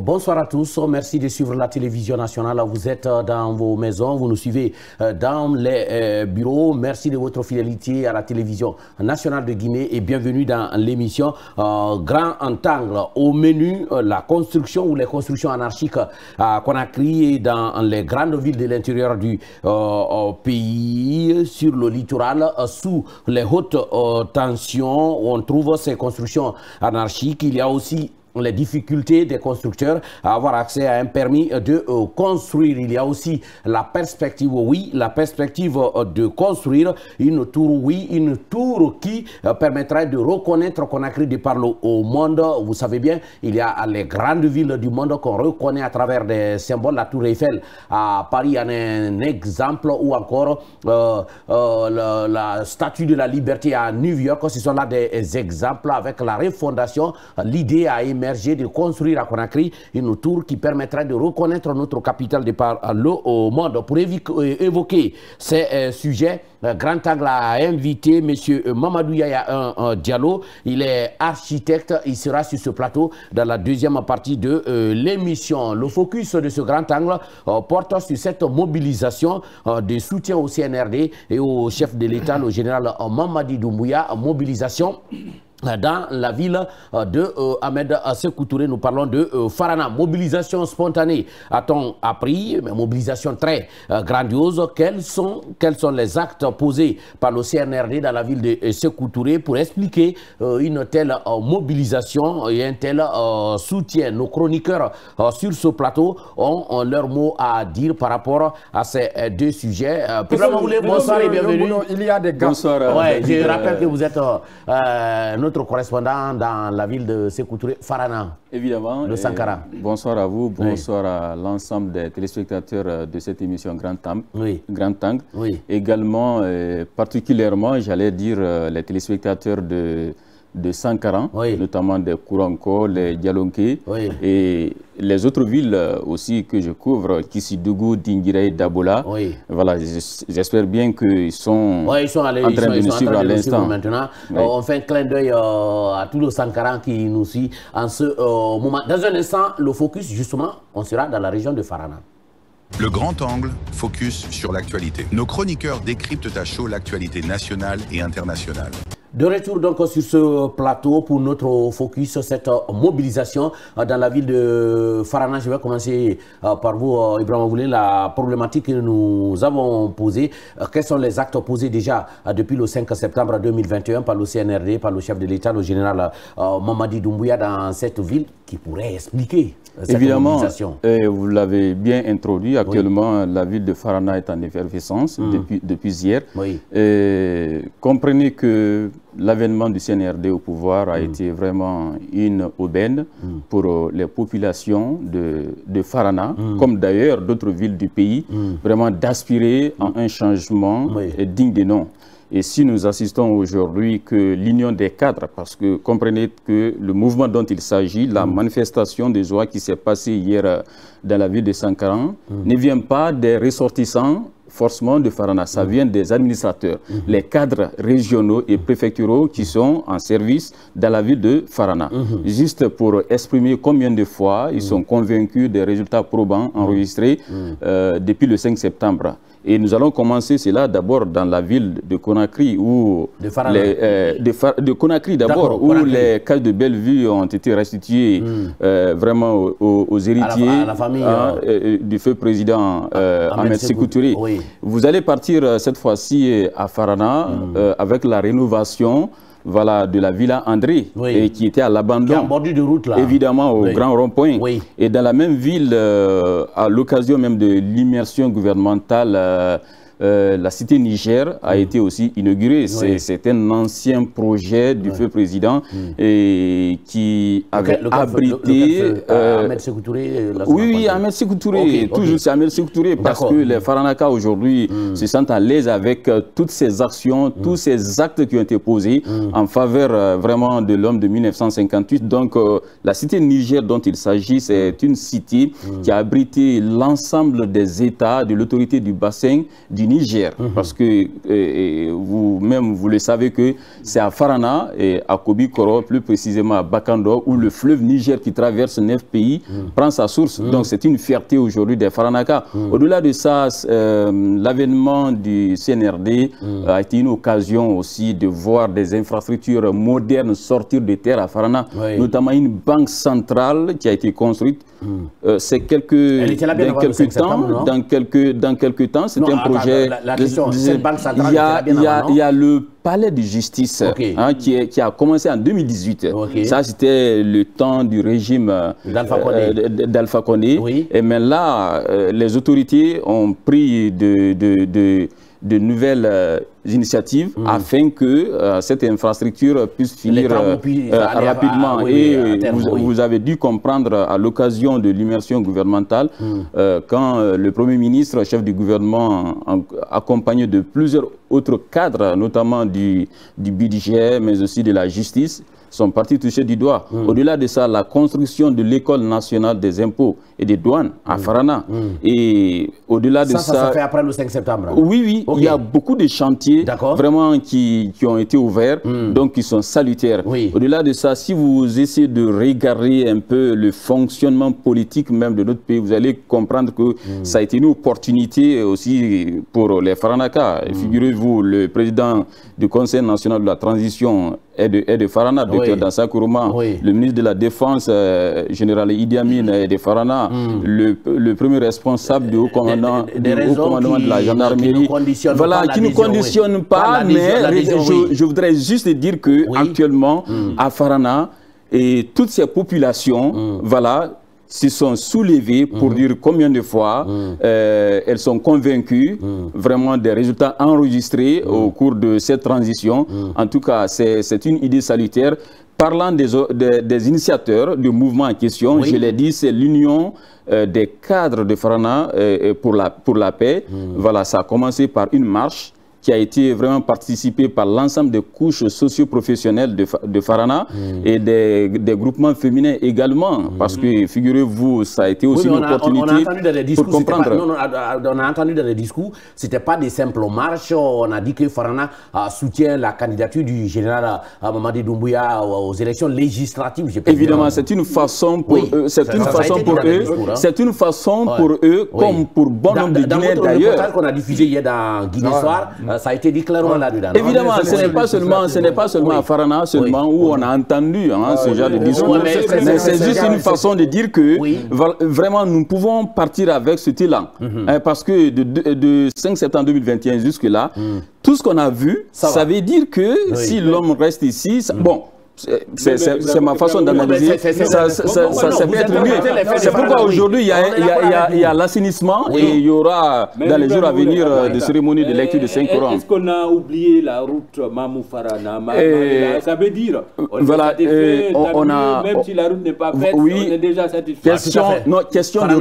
Bonsoir à tous, merci de suivre la télévision nationale. Vous êtes dans vos maisons, vous nous suivez dans les bureaux. Merci de votre fidélité à la télévision nationale de Guinée et bienvenue dans l'émission Grand Angle. Au menu, la construction ou les constructions anarchiques à Conakry et dans les grandes villes de l'intérieur du pays, sur le littoral, sous les hautes tensions, où on trouve ces constructions anarchiques. Il y a aussi les difficultés des constructeurs à avoir accès à un permis de construire. Il y a aussi la perspective, oui, la perspective de construire une tour, oui, une tour qui permettrait de reconnaître Conakry de par le monde. Vous savez bien, il y a les grandes villes du monde qu'on reconnaît à travers des symboles. La tour Eiffel à Paris en est un exemple, ou encore la statue de la liberté à New York. Ce sont là des exemples. Avec la refondation, l'idée a émergé de construire à Conakry une tour qui permettrait de reconnaître notre capitale de par le monde. Pour évoquer ces sujets, Grand Angle a invité M. Mamadou Yaya Diallo. Il est architecte. Il sera sur ce plateau dans la deuxième partie de l'émission. Le focus de ce Grand Angle porte sur cette mobilisation de soutien au CNRD et au chef de l'État, le général Mamadi Doumbouya. Mobilisation dans la ville de Ahmed Sékou Touré. Nous parlons de Farana. Mobilisation spontanée, a-t-on appris, mais mobilisation très grandiose. Quels sont les actes posés par le CNRD dans la ville de Sékou Touré pour expliquer une telle mobilisation et un tel soutien? Nos chroniqueurs sur ce plateau ont leur mot à dire par rapport à ces deux sujets. Bonsoir et bienvenue. Il y a des gars. Bonsoir. Je rappelle que vous êtes notre correspondant dans la ville de Sékou Touré, Farana. Évidemment. Le Sankara. Bonsoir à vous, bonsoir à l'ensemble des téléspectateurs de cette émission Grand Angle. Oui. Également, particulièrement, j'allais dire, les téléspectateurs de Sankara, notamment des Kouranko, les Dialonké, et les autres villes aussi que je couvre, Kissidougou, Dinguiraï, Dabola. Voilà, j'espère bien qu'ils sont, en train de nous suivre à l'instant. Maintenant, on fait un clin d'œil à tous les Sankara qui nous suivent en ce moment. Dans un instant, le focus, justement, on sera dans la région de Farana. Le Grand Angle, focus sur l'actualité. Nos chroniqueurs décryptent à chaud l'actualité nationale et internationale. De retour donc sur ce plateau pour notre focus sur cette mobilisation dans la ville de Farana. Je vais commencer par vous, Ibrahima Voulé, la problématique que nous avons posée. Quels sont les actes posés déjà depuis le 5 septembre 2021 par le CNRD, par le chef de l'État, le général Mamadi Doumbouya dans cette ville qui pourrait expliquer cette mobilisation? Vous l'avez bien introduit. Actuellement, la ville de Farana est en effervescence depuis hier. Comprenez que l'avènement du CNRD au pouvoir a été vraiment une aubaine pour les populations de Farana, comme d'ailleurs d'autres villes du pays, vraiment d'aspirer à un changement digne de nom. Et si nous assistons aujourd'hui que l'union des cadres, parce que comprenez que le mouvement dont il s'agit, la manifestation de joie qui s'est passée hier dans la ville de Sankara, ne vient pas des ressortissants forcément de Farana, ça vient des administrateurs, les cadres régionaux et préfecturaux qui sont en service dans la ville de Farana. Juste pour exprimer combien de fois ils sont convaincus des résultats probants enregistrés depuis le 5 septembre. Et nous allons commencer cela d'abord dans la ville de Conakry, où de Conakry d'abord, où les cases de Bellevue ont été restituées vraiment aux héritiers à la famille, du feu président Ahmed Sékou Touré. Vous allez partir cette fois-ci à Farana avec la rénovation de la Villa André, et qui était à l'abandon, en bordure de route là. Évidemment au grand rond-point. Et dans la même ville, à l'occasion même de l'immersion gouvernementale, la cité Niger a été aussi inaugurée. C'est un ancien projet du feu président et qui avait abrité... Ahmed Sékou Touré. Oui, Ahmed Sékou Touré. Toujours c'est Ahmed Sékou Touré, parce que les Faranaka aujourd'hui se sentent à l'aise avec toutes ces actions, tous ces actes qui ont été posés en faveur vraiment de l'homme de 1958. Donc la cité Niger dont il s'agit, c'est une cité qui a abrité l'ensemble des États de l'autorité du bassin du Niger, parce que vous-même même, vous le savez que c'est à Farana et à Kobi-Koro, plus précisément à Bakando, où le fleuve Niger qui traverse 9 pays prend sa source. Donc c'est une fierté aujourd'hui des Faranaka. Au-delà de ça, l'avènement du CNRD a été une occasion aussi de voir des infrastructures modernes sortir de terre à Farana, notamment une banque centrale qui a été construite. C'est dans quelques temps, c'est un projet. Il y a le palais de justice qui a commencé en 2018. Ça, c'était le temps du régime d'Alpha Condé. Et mais là, les autorités ont pris de nouvelles initiatives afin que cette infrastructure puisse finir rapidement. Et vous avez dû comprendre à l'occasion de l'immersion gouvernementale quand le Premier ministre, chef du gouvernement, accompagné de plusieurs autres cadres, notamment du budget, mais aussi de la justice, sont partis toucher du doigt. Au-delà de ça, la construction de l'École nationale des impôts et des douanes à Farana. Et au-delà de ça... Ça se fait après le 5 septembre. Oui, il y a beaucoup de chantiers vraiment qui ont été ouverts, donc qui sont salutaires. Au-delà de ça, si vous essayez de regarder un peu le fonctionnement politique même de notre pays, vous allez comprendre que ça a été une opportunité aussi pour les Faranaka. Figurez-vous, le président du Conseil national de la transition est de Farana, Dr Dansa Kourouma, le ministre de la Défense, général Idi Amin est de Farana, le premier responsable du haut commandement de la gendarmerie, qui ne conditionne pas, mais je voudrais juste dire que actuellement à Farana, et toutes ces populations, se sont soulevées pour dire combien de fois elles sont convaincues vraiment des résultats enregistrés au cours de cette transition. En tout cas, c'est une idée salutaire. Parlant des initiateurs du mouvement en question, je l'ai dit, c'est l'union des cadres de Farana pour la paix. Ça a commencé par une marche qui a été vraiment participée par l'ensemble des couches socio-professionnelles de Farana et des groupements féminins également. Parce que, figurez-vous, ça a été aussi une opportunité pour comprendre. On a entendu dans les discours, ce n'était pas des simples marches. On a dit que Farana soutient la candidature du général Mamadi Doumbouya aux élections législatives. Évidemment, c'est une façon pour eux. C'est une façon pour eux, comme pour bon nombre de Guinéens d'ailleurs. Dans votre reportage qu'on a diffusé hier dans Guinée Soir, ça a été dit clairement là-dedans. Évidemment, ce n'est pas seulement à Farana où on a entendu ce genre de discours. Mais c'est juste une façon de dire que vraiment nous pouvons partir avec ce élan. Parce que de 5 septembre 2021 jusque-là, tout ce qu'on a vu, ça veut dire que si l'homme reste ici, bon, c'est ma façon d'analyser. Ça peut être mieux. C'est pourquoi aujourd'hui, il y a l'assainissement et il y aura, dans les jours à venir, des cérémonies de lecture de Saint-Coran. Est-ce qu'on a oublié la route Mamou-Farana? Ça veut dire, on a, même si la route n'est pas faite, on est déjà satisfait. Question de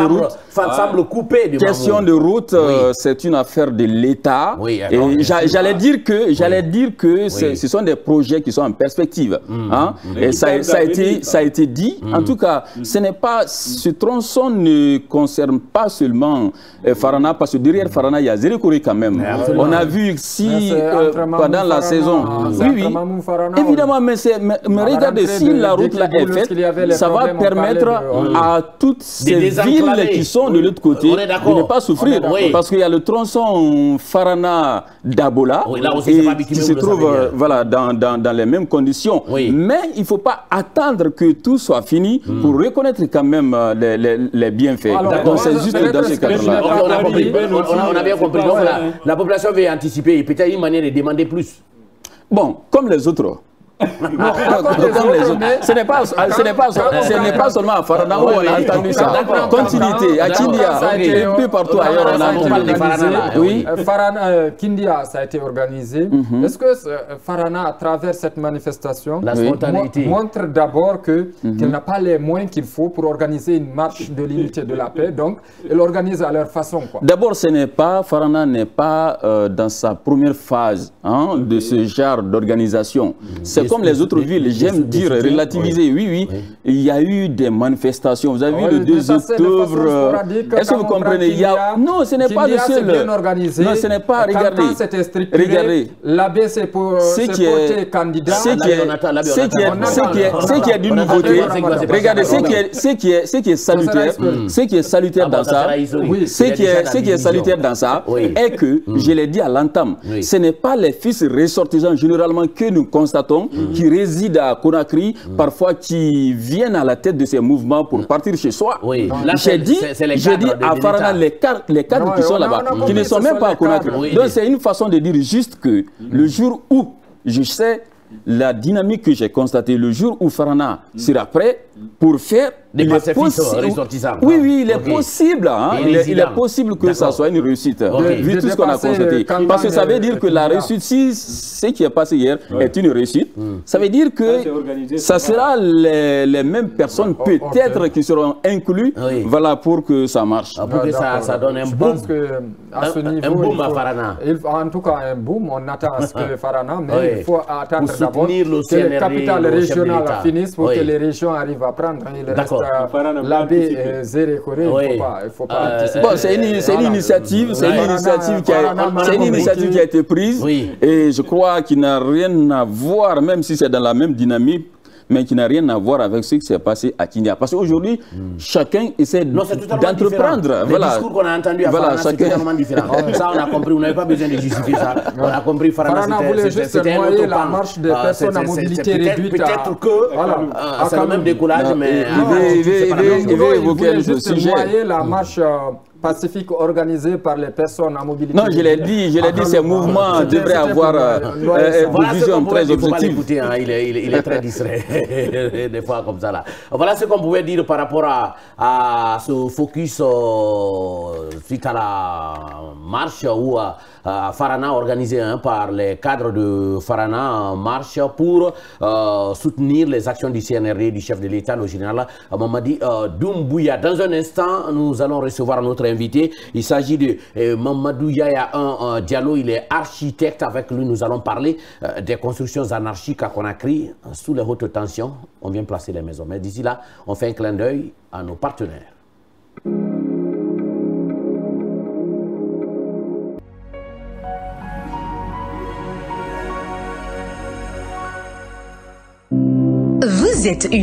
route. Semble coupé du question de route, c'est une affaire de l'État. J'allais dire que ce sont des projets qui sont en perspective. Et ça a été dit. En tout cas, ce tronçon ne concerne pas seulement Farana, parce que derrière Farana, il y a Zérékoré quand même. On a vu si pendant la saison. Évidemment, mais regardez, si la route là est faite, ça va permettre à toutes ces villes qui sont de l'autre côté de ne pas souffrir. Parce qu'il y a le tronçon Farana-Dabola qui se trouve dans les mêmes conditions. Mais il ne faut pas attendre que tout soit fini pour reconnaître quand même les bienfaits. Donc c'est juste dans ce cadre-là. On a bien compris. Donc la population veut anticiper. Peut-être une manière de demander plus. Bon, comme les autres. Ce n'est pas seulement à Farana où on a entendu ça. Continuité, à Kindia, et puis partout ailleurs on a entendu Farana. Kindia, ça a été organisé. Est-ce que Farana, à travers cette manifestation, montre d'abord qu'elle n'a pas les moyens qu'il faut pour organiser une marche de l'unité de la paix, donc elle organise à leur façon. D'abord, Farana n'est pas dans sa première phase de ce genre d'organisation. C'est comme les autres villes, j'aime dire, relativiser. Oui, il y a eu des manifestations. Vous avez vu le 2 octobre. Est-ce que vous comprenez? Non, ce n'est pas le seul. Non, ce n'est pas. Regardez. L'ABC pour se porter candidat. Ce qui est d'une nouveauté. Regardez, ce qui est salutaire dans ça, ce qui est salutaire dans ça est que, je l'ai dit à l'entame, ce n'est pas les fils ressortissants généralement que nous constatons qui résident à Conakry, parfois qui viennent à la tête de ces mouvements pour partir chez soi. J'ai dit à Farana, les cadres qui sont là-bas, qui ne sont même pas à Conakry. Donc c'est une façon de dire juste que le jour où je sais la dynamique que j'ai constatée, le jour où Farana sera prêt pour faire des ressortissants. Oui, il est possible. Il est possible que ça soit une réussite, vu tout ce qu'on a constaté. Parce que ça veut dire que la réussite, si ce qui est passé hier est une réussite, ça veut dire que ça sera les mêmes personnes peut-être qui seront incluses, voilà, pour que ça marche. Pour que ça donne un boom. Un boom à Farana. En tout cas, un boom, on attend à ce que Farana, mais il faut attendre d'abord que les capitales régionales finissent pour que les régions arrivent à prendre. Il reste l'abbé Zérékoré, il ne faut pas anticiper. Bon, c'est une initiative qui a été prise et je crois qu'il n'a rien à voir, même si c'est dans la même dynamique, mais qui n'a rien à voir avec ce qui s'est passé à Kindia. Parce qu'aujourd'hui, chacun essaie d'entreprendre. Le discours qu'on a entendu à Farana, c'est totalement différent. Ça, on a compris, on n'avait pas besoin de justifier ça. On a compris, Farana voulait juste noyer la marche des personnes à mobilité réduite. Peut-être que c'est le même décollage, mais... Il voulait juste noyer la marche pacifique organisée par les personnes à mobilité. Non, je l'ai dit, ces mouvements devraient avoir une vision très objective. Il est très distrait, des fois comme ça là. Voilà ce qu'on pouvait dire par rapport à ce focus suite à la marche où Farana organisé par les cadres de Farana en marche pour soutenir les actions du CNRD, du chef de l'État, le général Mamadi Doumbouya. Dans un instant, nous allons recevoir notre invité. Il s'agit de Mamadou Yaya Diallo. Il est architecte. Avec lui, nous allons parler des constructions anarchiques à Conakry sous les hautes tensions. On vient placer les maisons. Mais d'ici là, on fait un clin d'œil à nos partenaires. Vous êtes